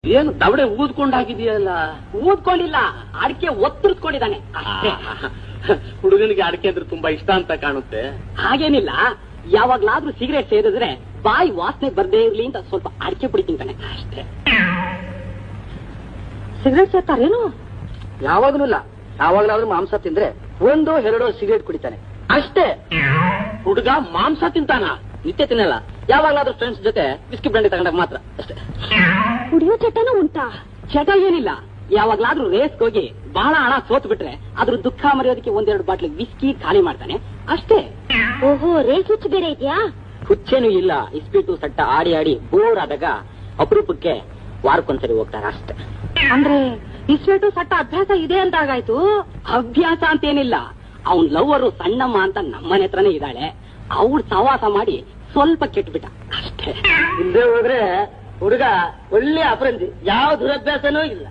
ಏನು ದವಡೆ ಊದ್ಕೊಂಡಾಗಿದೆಯಲ್ಲ? ಊದ್ಕೊಂಡಿಲ್ಲ, ಅಡಿಕೆ ಒತ್ತರಿಸ್ಕೊಂಡಿದ್ದಾನೆ. ಹುಡುಗನಿಗೆ ಅಡಿಕೆ ಅಂದ್ರೆ ತುಂಬಾ ಇಷ್ಟ ಅಂತ ಕಾಣುತ್ತೆ. ಹಾಗೇನಿಲ್ಲ, ಯಾವಾಗ್ಲಾದ್ರೂ ಸಿಗರೇಟ್ ಸೇರಿದ್ರೆ ಬಾಯಿ ವಾಸನೆ ಬರ್ದೇ ಇರ್ಲಿ ಅಂತ ಸ್ವಲ್ಪ ಅಡಿಕೆ ಪುಡಿ ತಿಂತಾನೆ ಅಷ್ಟೇ. ಸಿಗರೇಟ್ ಸೇರ್ತಾರೇನು? ಯಾವಾಗ್ಲೂ ಇಲ್ಲ, ಯಾವಾಗ್ಲಾದ್ರೂ ಮಾಂಸ ತಿಂದ್ರೆ ಒಂದೋ ಎರಡೋ ಸಿಗರೇಟ್ ಕುಡಿತಾನೆ ಅಷ್ಟೇ. ಹುಡುಗ ಮಾಂಸ ತಿಂತಾನ? ನಿತ್ಯ ತಿನ್ನಲ್ಲ, ಯಾವಾಗ್ಲಾದ್ರೂ ಫ್ರೆಂಡ್ಸ್ ಜೊತೆ ಬಿಸ್ಕಿ ಬ್ರಾಂಡಿ ತಗೊಂಡಾಗ ಮಾತ್ರ ಅಷ್ಟೇ. ಕುಡಿಯೋ ಚಟನೂ ಉಂಟಾ? ಚಟ ಏನಿಲ್ಲ, ಯಾವಾಗ್ಲಾದ್ರೂ ರೇಸ್ಗೆ ಹೋಗಿ ಬಹಳ ಹಣ ಸೋತ್ ಬಿಟ್ರೆ ಅದ್ರ ದುಃಖ ಮರೆಯೋದಕ್ಕೆ ಒಂದೆರಡು ಬಾಟ್ಲಿ ವಿಸ್ಕಿ ಖಾಲಿ ಮಾಡ್ತಾನೆ ಅಷ್ಟೇ. ಓಹೋ, ರೇಸ್ ಹುಚ್ಚು ಬೇರೆ ಇದೆಯಾ? ಹುಚ್ಚೇನು ಇಲ್ಲ, ಇಸ್ಪೀಟು ಸಟ್ಟ ಆಡಿ ಆಡಿ ಬೋರ್ ಆದಾಗ ಅಪರೂಪಕ್ಕೆ ವಾರಕ್ಕೊಂದ್ಸರಿ ಹೋಗ್ತಾರೆ ಅಷ್ಟೇ. ಅಂದ್ರೆ ಇಸ್ಪೀಟು ಸಟ್ಟ ಅಭ್ಯಾಸ ಇದೆ ಅಂತ ಆಗಾಯ್ತು. ಅಭ್ಯಾಸ ಅಂತೇನಿಲ್ಲ, ಅವನ್ ಲವ್ವರು ಸಣ್ಣಮ್ಮ ಅಂತ ನಮ್ಮನೆ ಹತ್ರನೇ ಇದ್ದಾಳೆ, ಅವ್ಳು ಸವಾಸ ಮಾಡಿ ಸ್ವಲ್ಪ ಕೆಟ್ಬಿಟ್ಟ ಅಷ್ಟೇ. ಹಿಂದೆ ಹೋದ್ರೆ ಹುಡುಗ ಒಳ್ಳೆ ಅಪರಂಜಿ, ಯಾವ ದುರಭ್ಯಾಸನೂ ಇಲ್ಲ.